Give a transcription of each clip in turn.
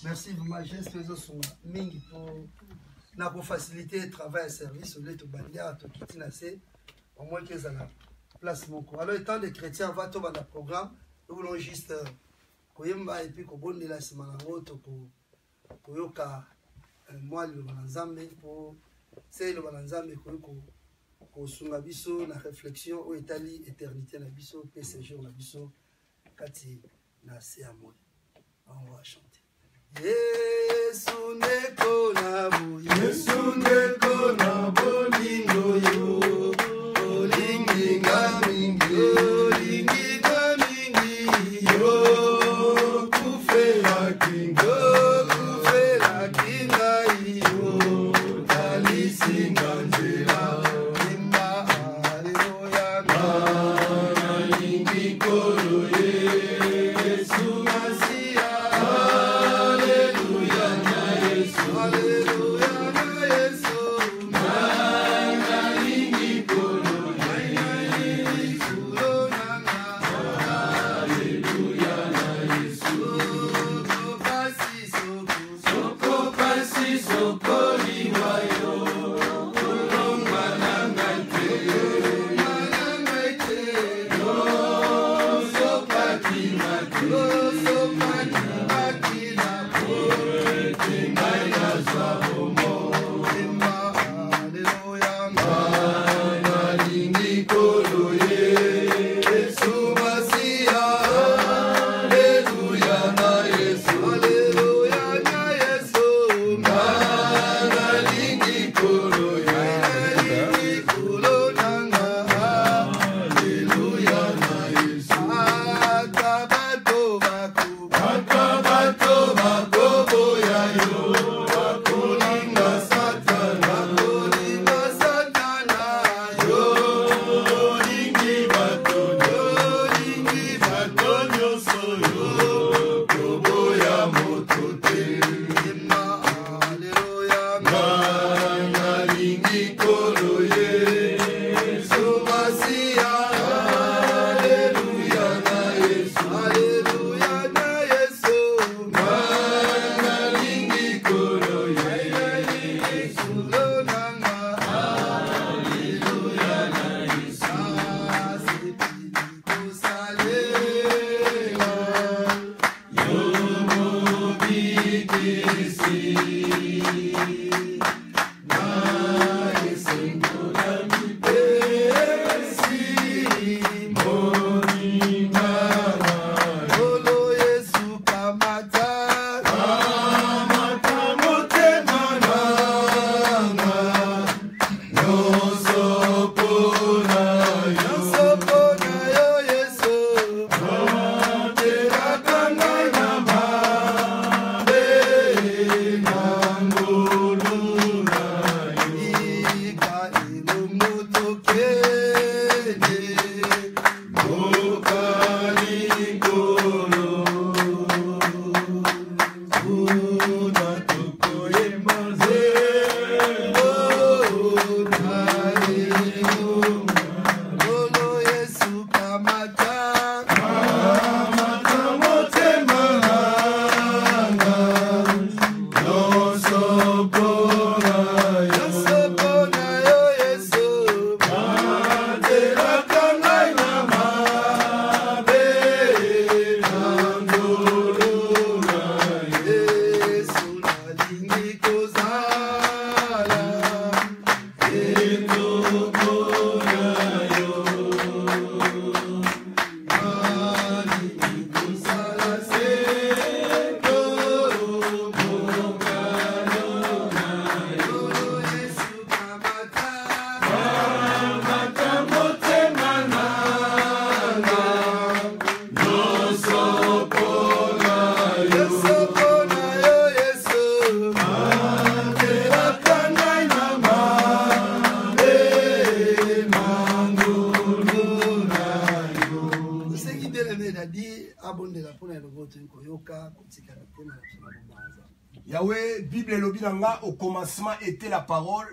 Merci vraiment, j'ai mingi pour faciliter le travail et service au lieu de bandia to kitinase au moins que ça la place mon cours. Alors étant les chrétiens va tomber dans le programme, nous voulons juste koyemba et puis kobonde la semana ngoto ko yoka moi le banzambe pour c'est le banzambe ko sunga biso na réflexion au Italie éternité na biso pe séjour na biso kati na se amour. On va chanter. Yesu ndeko na bo, Yesu ndeko na bolingo yo, olinginga mingi, olinginga mingi yo, kufela kinga yo, talisinga nzela, imba aleluya na lingi kolo Yesu Masia. Yahweh, Bible Lobinanga, au commencement était la parole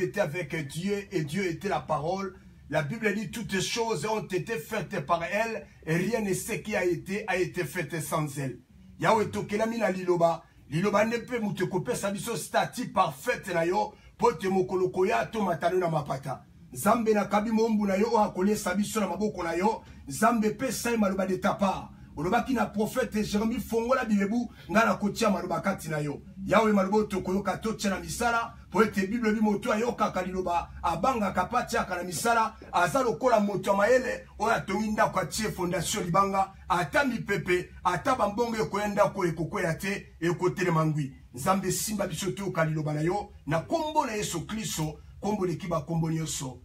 était avec Dieu et Dieu était la parole. La Bible dit toutes choses ont été faites par elle et rien de ce qui a été fait sans elle. Yawe tokelami na liloba. Liloba nepe mutekope sabiso stati parfaite na yo. Pote mokoloko ya to matano na mapata. Zambe na kabi mombu na yo akole sabiso na maboko na yo. Zambe pe sai maloba de tapa. Olobaki na prophète Jérémie fongola bilebu ngana kotia maloba kati na yo. Yawe malobo tokoyoka toche na misala po ete Bible bimoto ayoka kaliloba abanga kapati aka na misala azalo kola moto mayele oya tonginda kwa tie fondation libanga ata mipepe ata bambongo ekoenda ko ekokwela te ekotele mangwi. Nzambe simba biso to kaliloba na yo na kombo na Yesu Kristo kombo lekiba kombo nyoso.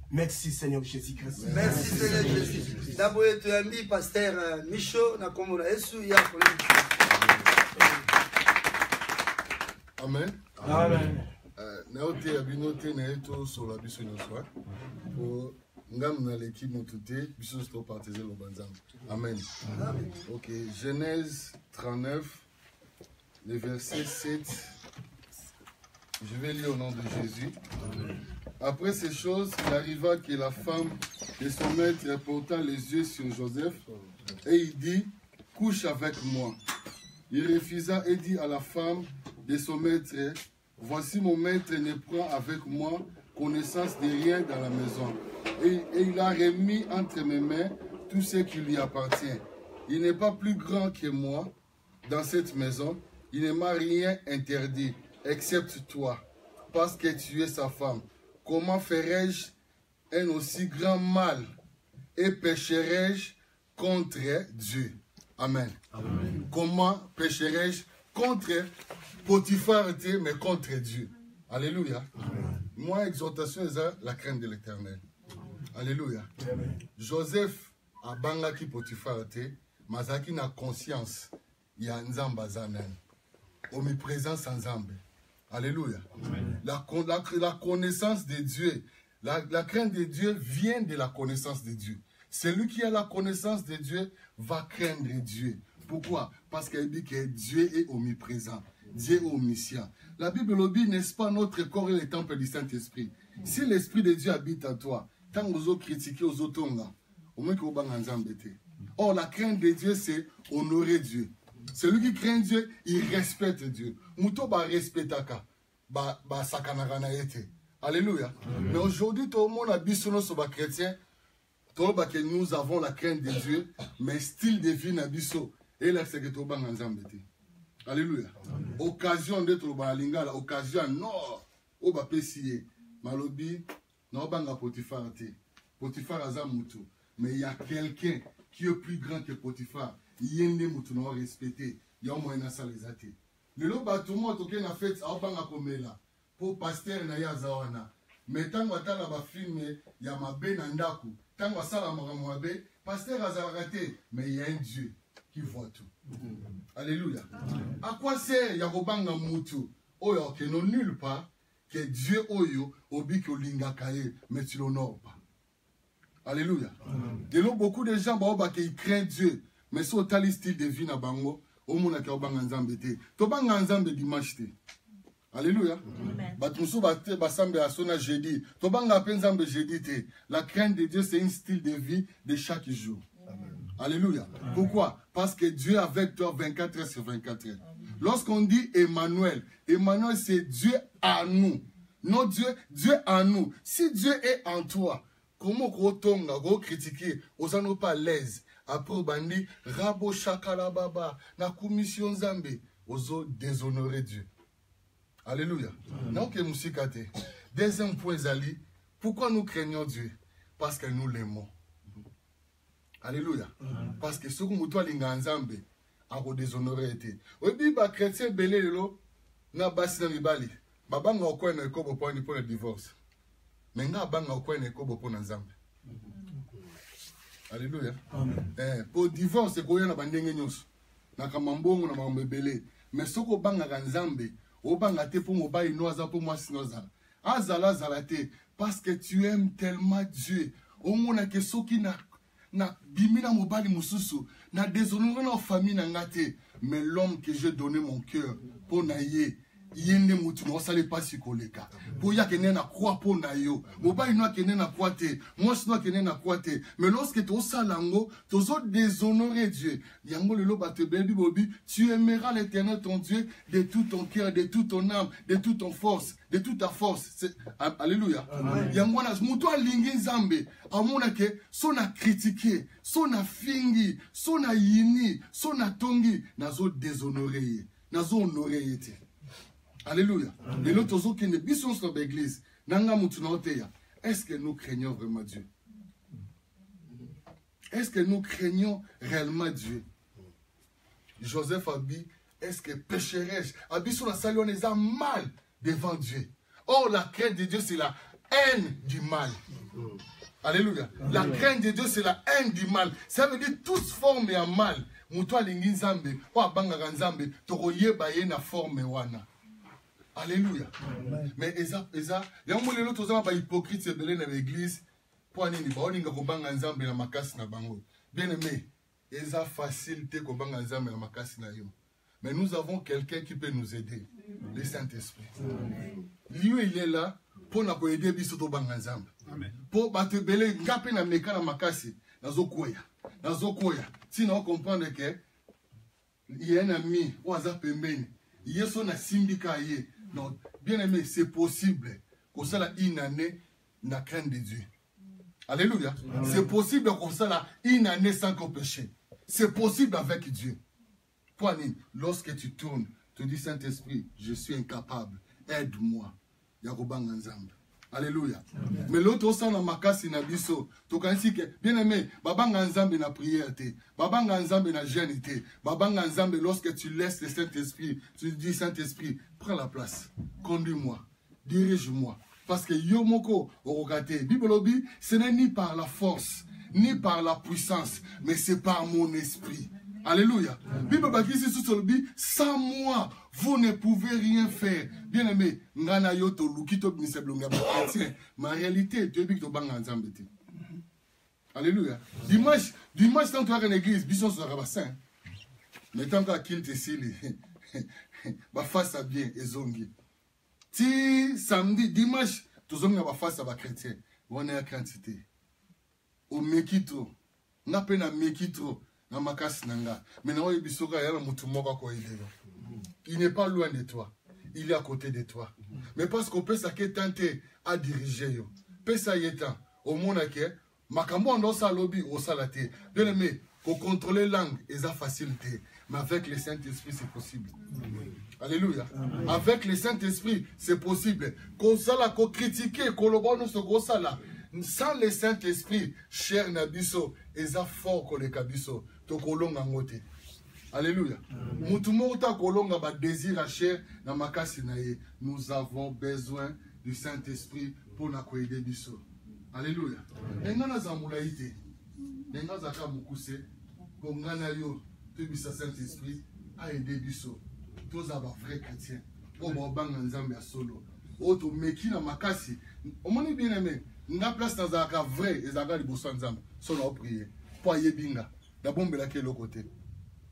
Merci Seigneur Jésus-Christ. Merci Seigneur Jésus. D'abord, tu as mis pasteur Micho na kombo na Yesu ya Amen. Amen. Naote abinote na eto sur la biso nyoswa. Pour ngam na l'équipe motute biso sto partager le banzam. Amen. Amen. OK, Genèse 39 le verset 7. Je vais lire au nom de Jésus. Amen. Après ces choses, il arriva que la femme de son maître porta les yeux sur Joseph et il dit, couche avec moi. Il refusa et dit à la femme de son maître, voici mon maître ne prend avec moi connaissance de rien dans la maison. Et il a remis entre mes mains tout ce qui lui appartient. Il n'est pas plus grand que moi dans cette maison. Il ne m'a rien interdit, excepte toi, parce que tu es sa femme. Comment ferais-je un aussi grand mal et pécherais-je contre Dieu? Amen. Amen. Comment pécherais-je contre Potiphar, mais contre Dieu? Alléluia. Amen. Moi, exhortation, c'est la crainte de l'Éternel. Alléluia. Amen. Joseph a bangaki Potiphar, mazaki na conscience ya nzamba zanen. Omniprésence en Zambé. Alléluia. La connaissance de Dieu, la crainte de Dieu vient de la connaissance de Dieu. Celui qui a la connaissance de Dieu va craindre Dieu. Pourquoi? Parce qu'il dit que Dieu est omniprésent, Dieu est omniscient. La Bible le dit, n'est-ce pas, notre corps est le temple du Saint-Esprit. Si l'Esprit de Dieu habite en toi, tant que vous critiquez aux autres, au moins que vous êtes. Or, la crainte de Dieu, c'est honorer Dieu. Celui qui craint Dieu, il respecte Dieu. Mouto ba respectaka, ba sakanaka na yete. Alléluia. Mais aujourd'hui, tout le monde a bisono sur les chrétiens. Tout le monde que nous avons la crainte de Dieu, mais style de vie na biso. Et là, c'est que tout le monde a Alléluia. Occasion d'être au lingala, occasion non. Au ba pesiye. Malobi, non banga Potiphar te. Potiphar aza mutu. Mais il y a quelqu'un qui est plus grand que Potiphar. Yende mutu na respecter ya moyena salizate lelo bato mo toke na fête abanga komela po pasteur na ya zawana metango atala ba filme ya mabe na ndaku tango asala mabe pasteur azalakate mais il y a un Dieu qui voit tout. Alléluia. À quoi sert ya kobanga mutu oyo que non nulle part que Dieu oyo obi ko linga kaye mais tu l'honores pas. Alléluia. Lelo beaucoup de gens ba qui craignent Dieu. Mais si on a le style de vie na bango, au monde qui a banga nzambe te. To banga nzambe dimanche te. Alléluia. Batumso bate basambe asona jeudi. To banga penzambe jeudi te. La crainte de Dieu c'est un style de vie de chaque jour. Amen. Alléluia. Amen. Pourquoi? Parce que Dieu est avec toi 24 heures sur 24 heures. Lorsqu'on dit Emmanuel, Emmanuel c'est Dieu à nous. Non Dieu, Dieu à nous. Si Dieu est en toi, comment rotonga, go critiquer, osano pas l'aise. Après, bandi, rabo shakala baba, na commission zambe, ozo déshonorer Dieu. Alléluia. Non que musikate. Deuxième point, Zali, pourquoi nous craignons Dieu? Parce que nous l'aimons. Alléluia. Parce que ce que nous avons nzambe, a déshonorer été. Obi ba chrétien belé lo, na basi na mibali. Baba nga okwe na ekobo pour le divorce. Mais nga banga okwe na ekobo pour nzambe. Alléluia. Pour divorce, c'est quoi na bandenge nyos. Na kamambongo na mambebele. Mais soko banga nzambe, o banga te pour moba inoza pour moi sinoza. Azala zalate parce que tu aimes tellement Dieu. Au mona ke soki na bimina mobali mususu, na déshonorer na famille na ngate, mais l'homme que j'ai donné mon cœur pour naïe yende mutu no sale pasi koleka po ya kene na croix po na yo mobali no kene na croix te mwasi no kene na croix te mais lorsque to salango tozo déshonorer Dieu yango lelo bato bebi bobi tu aimeras l'Éternel ton Dieu de tout ton cœur de toute ton âme de toute ton force de toute ta force. Alléluia. Yango na mutu alingi nzambe amona ke so na critiquer so na fingi so na yini so na tongi nazo déshonorer nazo honorer te. Alléluia. Et l'autre chose qui ne bisons dans l'église, est-ce que nous craignons vraiment Dieu? Est-ce que nous craignons réellement Dieu? Joseph a dit, est-ce que pécherai-je? Abissons la salle, on est mal devant Dieu. Or, la crainte de Dieu, c'est la haine du mal. Alléluia. La crainte de Dieu, c'est la haine du mal. Ça veut dire toute forme est mal. Moutoua lingi nzambe, ou abanga nzambe, toroye baye na forme wana. Alléluia. Mais Eza, il y a un moment où on a hypocrite c'est belé dans l'église pour aller ni baoninga kobanga nzambe na makasi na bango. Bien aimé, Eza facile te kobanga nzambe na makasi na yo. Mais nous avons quelqu'un qui peut nous aider, le Saint-Esprit. Lui il est là pour nous aider biso to banga nzambe. Pour battre belé ngape na meka na makasi nazokoya. Nazokoya. Sinon on comprend que il y a un ami ou aza pembeni. Yeso na simbika ye. Non, bien aimé, c'est possible qu'on soit là une année na crainte de Dieu. Alléluia. C'est possible qu'on soit là une année sans qu'on péché. C'est possible avec Dieu. Poignine, lorsque tu tournes, tu dis Saint-Esprit, je suis incapable, aide-moi. Yakoba Nzambe. Alléluia. Mais l'autre aussi na makasi na biso, to kanisi que bien aimé, babanga nzambe na prière te, babanga nzambe na jeûne te, babanga nzambe lorsque tu laisses le Saint-Esprit, tu dis Saint-Esprit, prends la place, conduis-moi, dirige-moi. Parce que yomoko orokate, bibolobi, ce n'est ni par la force, ni par la puissance, mais c'est par mon esprit. Alléluia. Bible bakisi sous sans moi, vous ne pouvez rien faire. Bien aimé, ngana yoto lukito biniseblonga chrétien. Ma réalité, tu es big to banga nzambe te. Alléluia. Dimanche tant tu as une église, bison sur la bassin. Mais tant qu'à qu'il te sili, ba face à bien et zongi. Ti samedi, dimanche, tu zongi ba face à ba chrétien. On est à quantité. Au mekito, n'a pas na mekito. Il n'est pas loin de toi. Il est à côté de toi. Mais parce qu'on peut s'inquiéter à diriger. Peut s'inquiéter. Au monde que makambo ando sa lobby au salate. Bien aimé, pour contrôler langue, c'est facilité. Mais avec le Saint-Esprit, c'est possible. Alléluia. Avec le Saint-Esprit, c'est possible. Qu'on s'ala, qu'on critique, qu'on le voit nous se gros là. Sans le Saint-Esprit, cher Nabiso, et ça fort que le Kabiso, to kolonga ngote. Alléluia. Mutumota kolonga ba désir à cher na makasi na ye. Nous avons besoin du Saint-Esprit pour na koide biso. Alléluia. Ngana za mulaite. Ngana za ka mukuse, ko ngana yo te bisa Saint-Esprit a aider biso. Tous aba vrai chrétien. O ba banga nzambe ya solo. O to meki na makasi. O moni bien aimé. Nga place dans un cas vrai et zaga liboso nzambe so na prier pour yebinga na bombe la kelo côté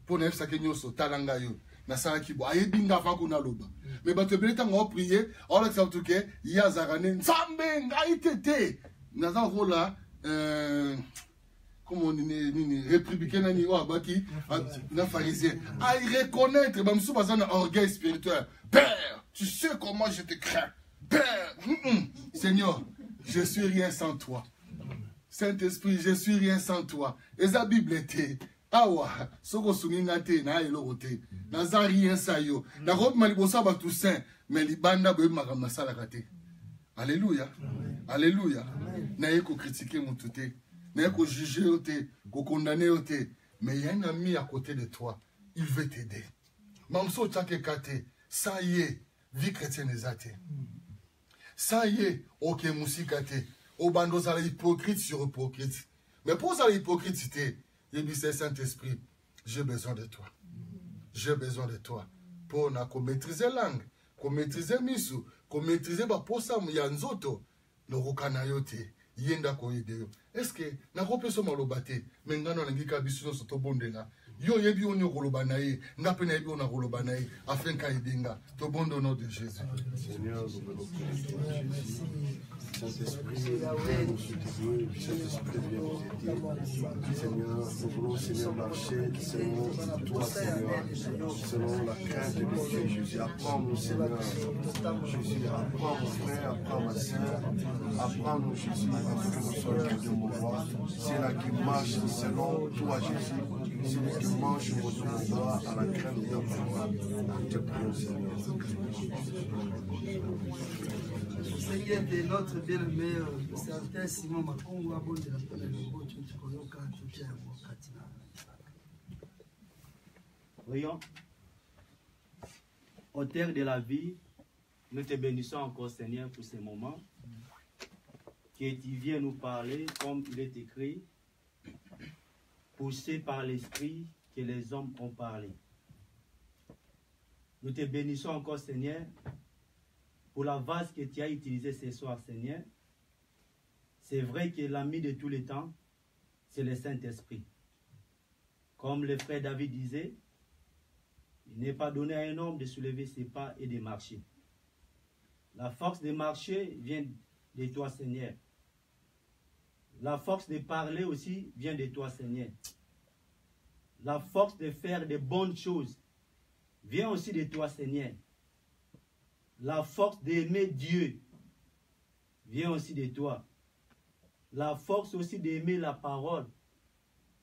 pour na fsa kenyo so talanga yo na sala kibo ayebinga fa ko na loba mais bato beleta ngo prier alors que ça tout que ya zarane nzambe nga itete na za rola comment on dit républicain ni wa baki na pharisien à reconnaître ba msu bazana orgueil spirituel. Père, tu sais comment je te crains. Père, Seigneur, je suis rien sans toi. Saint-Esprit, je suis rien sans toi. Et la Bible était. Awa, soko suningate na elote. Na za rien sa yo. Na robe malibosa ba tout saint, mais libanda be makama sala kate. Alléluia. Alléluia. Na yeko critiquer mon touté. Na yeko juger oté, ko condamner oté. Mais il y a un ami à côté de toi. Il veut t'aider. Mamso tchake kate. Ça y est, vie chrétienne est athée. Ça y est, ok, mousikate. Au bando, ça hypocrite sur hypocrite. Mais pour ça, l'hypocrite, il dit Saint-Esprit, j'ai besoin de toi. J'ai besoin de toi. Pour qu'on maîtriser la langue, qu'on maîtriser misu, qu'on maîtriser pour ça, il y a un autre. Le rokanayote, yenda ko ideo. Est-ce que, n'a pas besoin de l'obate, mais n'a pas besoin de l'obate, Yo yebi on koloba na ye, nga pe na yebi on koloba na ye, afin ka edenga. To bon au nom de Jésus. Seigneur, Saint-Esprit, Seigneur, nous voulons, Seigneur, marcher selon toi, Seigneur, selon la crainte de Dieu, Jésus. Apprends-nous, Seigneur, Jésus, apprends mon frère, apprends ma soeur, apprends-nous, Jésus, afin que nous soyons de mon roi. C'est là qui marche selon toi, Jésus. C'est là qui marche au de mon roi à la crainte de ta parole. Nous te prions, Seigneur. Seigneur de notre bien-aimé serviteur Simon Makongo, abonne de la Voyons, auteur de la vie, nous te bénissons encore, Seigneur, pour ces moments que tu viens nous parler, comme il est écrit, poussé par l'esprit que les hommes ont parlé. Nous te bénissons encore, Seigneur, pour la vase que tu as utilisée ce soir, Seigneur. C'est vrai que l'ami de tous les temps, c'est le Saint-Esprit. Comme le frère David disait, il n'est pas donné à un homme de soulever ses pas et de marcher. La force de marcher vient de toi, Seigneur. La force de parler aussi vient de toi, Seigneur. La force de faire de bonnes choses vient aussi de toi, Seigneur. La force d'aimer Dieu vient aussi de toi. La force aussi d'aimer la parole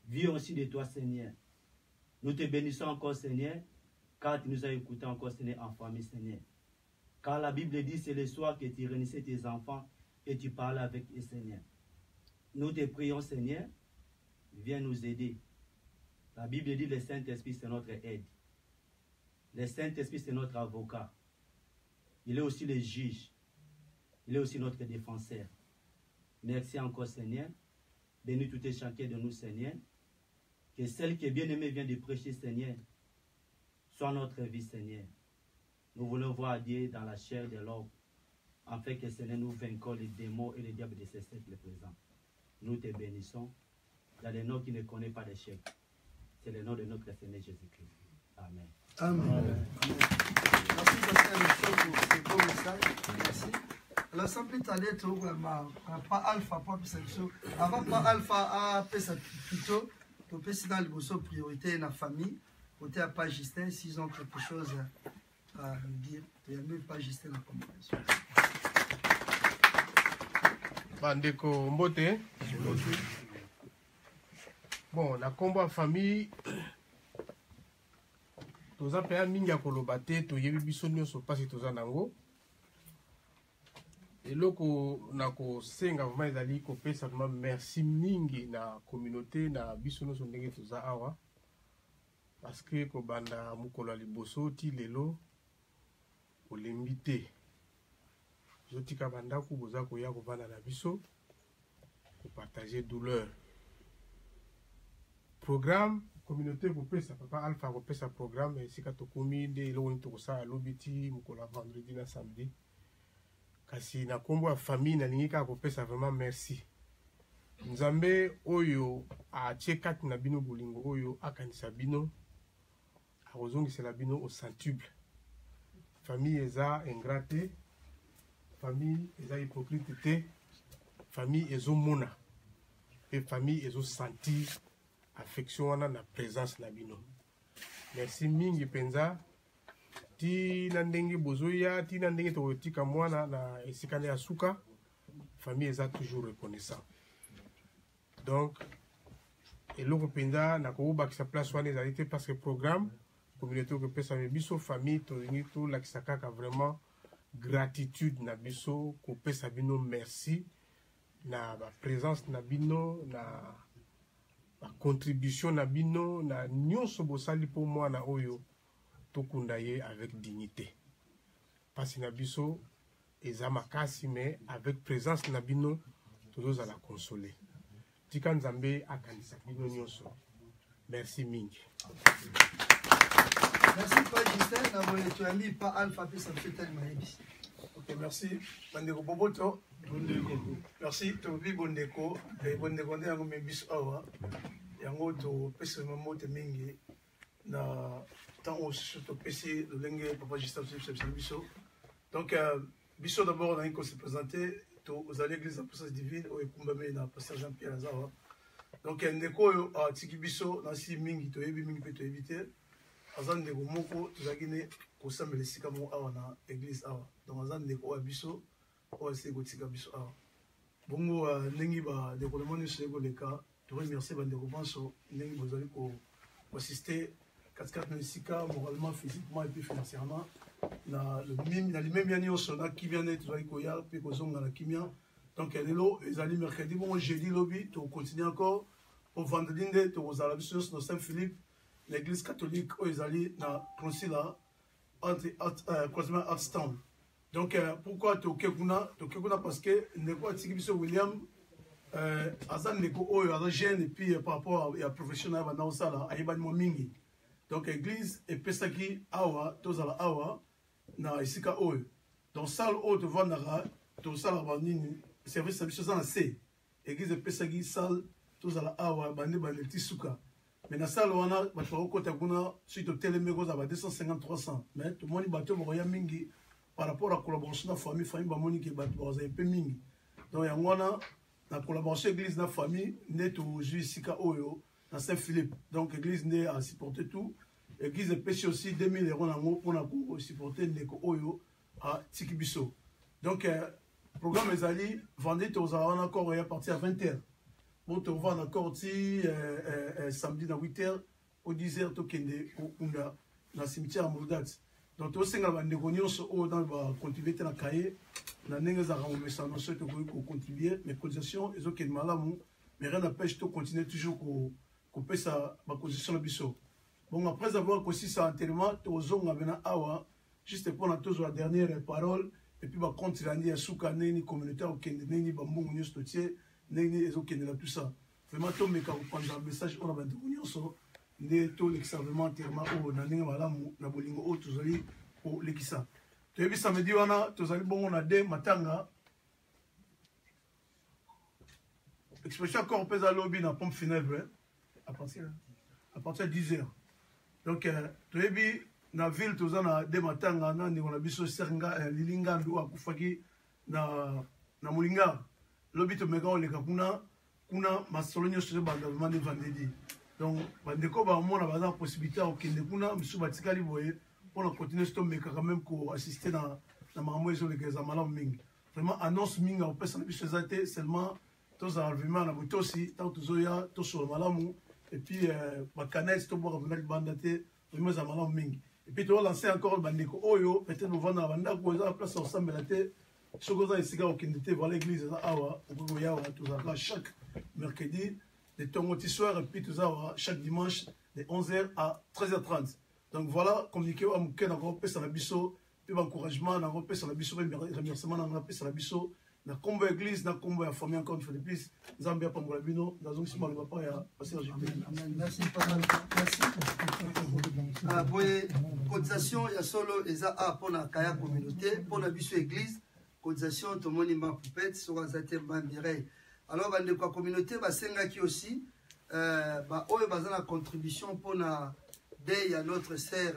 vient aussi de toi, Seigneur. Nous te bénissons encore, Seigneur, car tu nous as écoutés encore, Seigneur, en famille, Seigneur. Car la Bible dit, c'est le soir que tu réunissais tes enfants et tu parlais avec eux, Seigneur. Nous te prions, Seigneur, viens nous aider. La Bible dit, le Saint-Esprit, c'est notre aide. Le Saint-Esprit, c'est notre avocat. Il est aussi le juge. Il est aussi notre défenseur. Merci encore, Seigneur. Bénis tout et chacun de nous, Seigneur. Que celle qui est bien-aimée vient de prêcher, Seigneur, soit notre vie, Seigneur. Nous voulons voir Dieu dans la chair de l'homme, afin que, Seigneur, nous vainquons les démons et les diables de ce siècle présent. Nous te bénissons. Dans le nom qui ne connaît pas d'échec. C'est le nom de notre Seigneur Jésus-Christ. Amen. Amen. Merci pour ce beau message. Merci. Alors, sans plus tarder, pas Alpha, pas Pissacho. Avant pas Alpha, à Pessa plutôt, pour Pessi dans le priorité dans la famille, côté à pas Justin, s'ils ont quelque chose à nous dire, il n'y a même pas Justin dans la communication. Bandeko Mbote. Bon, la combat famille. Toza pe mingi akoloba te toyebi biso nyonso pasi toza nango. Eloko na kosenga vraiment ezali kopesa vraiment merci mingi na communauté na biso nyonso ndenge toza awa. Parce que kobanda mukolo liboso ti lelo olembi te. Zotika bandako boza koya kovanda na biso ko partager douleur. Programme communauté kopesa papa Alpha kopesa programme sika tokomi nde eloko nini tokosala lobi ti mokolo vendredi na samedi kasi na kombo ya famille nalingi kaka kopesa vraiment merci nzambe oyo atie kati na bino bolingo oyo akanisa bino akozongisela bino au centuple. Famille eza ingrat te, famille eza hypocrite te, famille ezomona pe famille ezosentir affection wana na présence na bino. Merci mingi penza ti na ndenge bozoya ti na ndenge tokotika mwana na esika ya suka famille eza toujours reconnaissant. Donc eloko penza na kobakisa place wana ezali te parce que programme communauté ko pesa biso famille tolingi to lakisa kaka vraiment gratitude na biso ko pesa bino merci na ba présence na bino na la contribution na bino na nyonso bosali pour moi na oyo tokunda ye avec dignité. Parce na biso eza makasi mais avec présence na bino tozo la consoler. Tika nzambe akanisa bino nyonso. Merci mingi. Merci pas Justin, na boye tu as mis pas Alpha puis ça fait tellement ébi. Ok, merci. Bandeko Boboto. Merci. Tobi Bondeko. Bondeko nde yango mebis awa. yango topesi mamote mingi na ntango mosusu topesi lolenge papa justin tosepesa biso. Donc biso d'abord nalingi kose présente tozali église ya puissance divine oyo ekumbami na pasteur Jean Pierre Azawa. Donc ndeko oyo atiki biso nasi mingi toyebi mingi mpe toyebi te aza ndeko moko tozalaki ne kosambela esika moko awa na église awa. Donc aza ndeko oyo biso oyo asili kotika biso awa bongo ndenge bandeko nyonso ekoleka toremercie bandeko nyonso ndenge bozali koassiste katikati na esika moralement physiquement et puis financièrement na limemia nyonso na kimia nde tozali koya mpe kozonga na kimia. Donc lelo ezali mercredi bongo jeudi lobi tokontinue encore au vendredi nde tokozala biso nyonso na Saint-Philippe l'église catholique oyo ezali na Consila croisement Artstown. Donc pourquoi toke kuna parce que ndeko atiki biso William aza ndeko oyo aza jeune et puis par rapport ya professionnel banda osala ayebani mo mingi. Donc église epesaki awa tozala awa na esika oyo. Donc salle oyo tovandaka tosala banini service na biso eza na se. Église epesaki salle tozala awa bande ti suka. Mais na salle wana bato bakokota kuna soki totelemi kozala ba 250-300 mais tomoni bato bakoya mingi par rapport à la collaboration de la famille bamoni ke bato bazala pe mingi. Donc yango wana na collaboration église na famille nde tozwi sika oyo na Saint-Philippe. Donc église nde a supporté tout. Église epesi aussi 2000 € nango mpona supporter ndeko oyo a tiki biso. Donc programme ezali vendredi tozala wana encore ya partir à 20h. Bon tovanda encore ti samedi na 8h au 10h tokende kokunda na cimetière Mourdat. Donc tosenga bandeko nyonso oyo dans ba contribuer te na cahier na ndenge ezalaka momesa nyonso tokoki kocontribuer mais cotisation ezokende malamu mais rien n'empêche to continuer toujours kopesa bacotisation na biso. Bon après avoir kosisa enterrement tozonga mena awa juste pour na tozo la dernière parole et puis ba compte randi ya suka neni communautaire okende neni bambungu nyonso totie neni ezokende na tout ça. Vraiment to meka kopanda message on a bandeko nyonso nde to lekisa vraiment enterrement oyo na ndenge malamu na bolingo oyo tozali kolekisa. Toyebi samedi wana tozali bongo na de matanga expression encore pesa lobby na pompe funèbre à partir de 10h. Donc toyebi na ville toza na de matanga na ndeko na biso Seringa Lilinga ndo akufaki na Molinga lobby to meka oleka kuna masolo nyonso banda vraiment de vendredi. Donc bandeko ba mona baza possibilité okende kuna misu batikali boye pour continuer ce meka quand même ko assister na makambo ezo lekeza malamu mingi. Vraiment annonce mingi au pesa na biso ezate seulement toza vraiment na botosi tant tozoya to sur malamu et puis bakanet to boka venir banda te vraiment za malamu mingi. Et puis to lancer encore bandeko oyo peut-être nous vendre banda ko za place ensemble la te sokoza esika okende te voir l'église za awa ko ya wa toza chaque mercredi de Tongoti soir et puis tout ça chaque dimanche de 11h à 13h30. Donc voilà, communiquer à Mouké dans le pays sur la biso, puis encouragement dans le pays sur la biso, remerciement dans le pays sur la biso, dans le combo église, dans le combo la famille encore une fois de plus, Zambia Pambolabino, dans un simple papa et à passer la journée. Merci papa, merci. Ah, pour cotisation, il y a solo et ça a pour la Kaya communauté, pour la biso église, cotisation, tout le monde est ma poupette, sur un certain bandiray. Alors, dans la communauté, qui aussi, oyo baza na contribution pour na day à notre sœur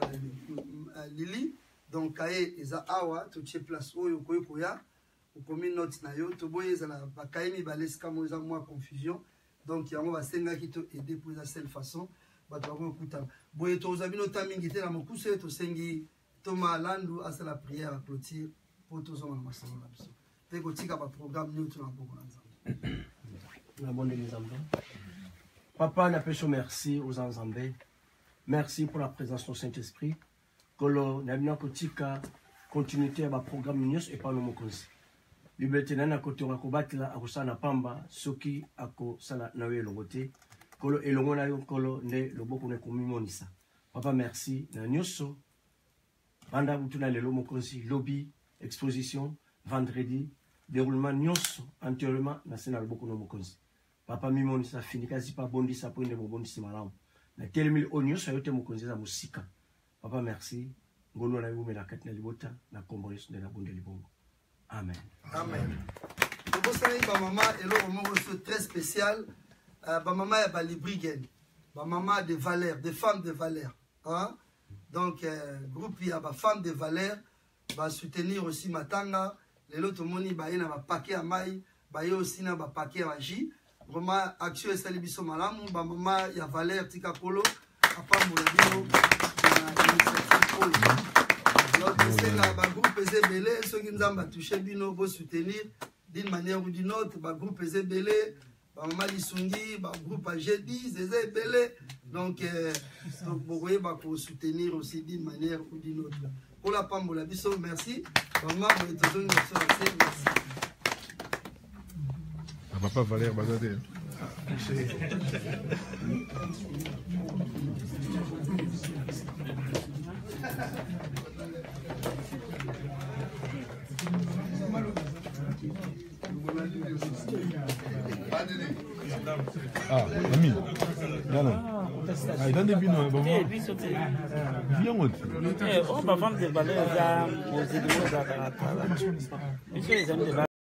Lily. Donc, kaye eza awa, to tche place oyo koya, ou komi note na yo, to boye eza na bakaye mi balesi kamo eza mwa confusion. Donc, yango basenga ki to aider pour la seule façon, bato bako kuta. Boye to ozabino tamingi te na mokuse to sengi to malandu asa la prière à clôture pour to zonga na masolo na biso. Te ko tika ba programme nyoto na boko na nzambe. Papa, nous merci aux Anzambé. Merci pour la présence du Saint-Esprit. Que l'on a bien continuité à la programme news et pas le mot. Liberté n'a côté à combattre la Arusana Pamba, Soki, Ako, Sala, Nawe, Logote. Kolo et Longona Kolo, ne, le beaucoup ne communisa. Papa, merci. Na nyoso. Banda Boutuna, le Lomokonsi, lobby, exposition, vendredi, déroulement nyoso, antérieurement, na Sénal beaucoup no Mokonsi. Papa mimoni sa fini kazi pa bondi sa poinde mo bondi simalamu. Na telemil onyo sa yote mokonzi za musika. Papa merci. Ngono na yume la katina libota na komboreso de la bonde libongo. Amen. Amen. Nous sommes maman et là on très spécial. maman ya balibrigen, maman de valeur, des femmes de valeur. Hein? Donc, groupe ya femmes de valeur, va soutenir aussi Matanga. Les autres moni ba na ba paquet à maï, ba aussi na ba paquet à ji. Vraiment action et salibiso malamu, ba maman ya valeur tika polo, apa molabino na initiative polo. Donc c'est là ba groupe ezebele, ceux qui nous ont touché bino pour soutenir d'une manière ou d'une autre, ba groupe ezebele, ba maman lisungi, ba groupe AG10 ezebele. Donc vous voyez ba pour soutenir aussi d'une manière ou d'une autre. Pour la Pambola biso, merci. Maman, vous êtes toujours merci. Papa Valère Bazadé. Ah, ami. Yana. Ah, il a des binots, maman. Viens, on dit. On va vendre des valeurs aux éléments de la